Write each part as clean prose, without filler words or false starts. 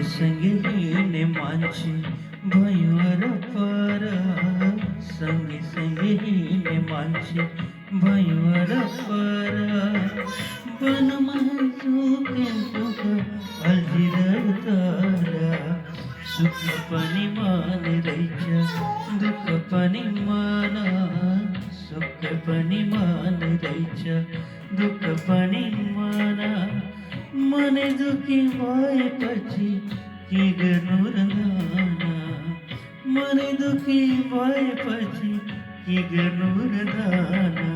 सँगे हिँड्ने मान्छे भयो र पर, सँगे हिँड्ने मान्छे भयो र पर। वनमा जोगेको अल्झिरह्यो तारा, सुख पनि मन रहेछ दुःख पनि मन, सुख पनि मन रहेछ दुःख पनि मन। मनै दुखी भएपछि के गर्नु र दाना, मनै दुखी भएपछि के गर्नु र दाना।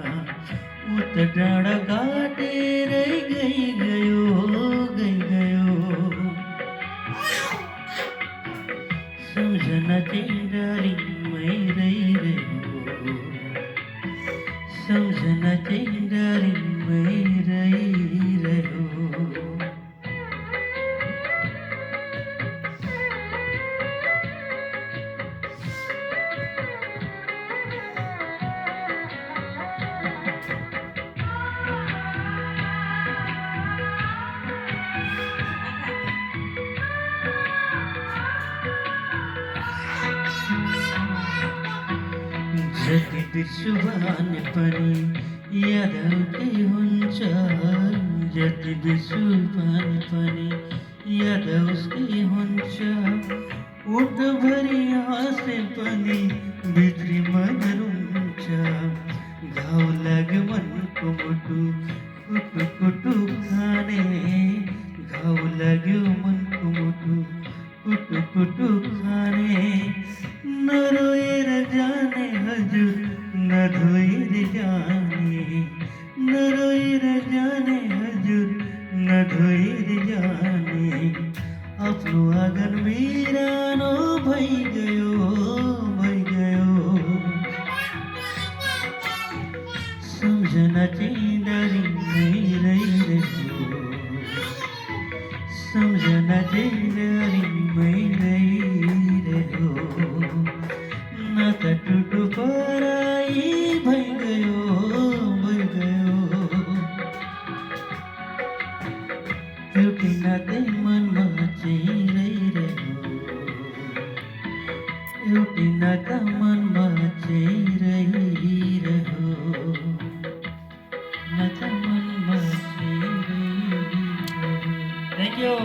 उत डाँडा काटेरै गयो। सम्झना चाहिँ डाँडीमै रहिरह्यो, सम्झना चाहिँ डाँडीमै रहिरह्यो। जति बिर्छु भने पनि याद आउँदै हुन्छ, जति बिर्छु भने पनि याद आउँदै हुन्छ। ओठभरि हाँसे पनि भित्री मन रुन्छ, घाउ लाग्यो मनको मुटु कुटु कुटु खाने, घाउ लाग्यो मनको मुटु कुटु कुटु खाने। नरोएर जाने हजुर नधोएर जाने, नरोएर जाने हजुर नधोएर जाने। आफ्नो आँगन बिरानो भइगयो। सम्झना चाहिँ डाँडीमै रहिरह्यो, सम्झना चाहिँ डाँडीमै रहिरह्यो। नाता टुटो पराई भइगयो। एउटै नातै मनमा चाहिँ रहिरह्यो, एउटै नाता मनमा चाहिँ रहिरह्यो, नाता मनमा चाहिँ रहिरह्यो। Thank you.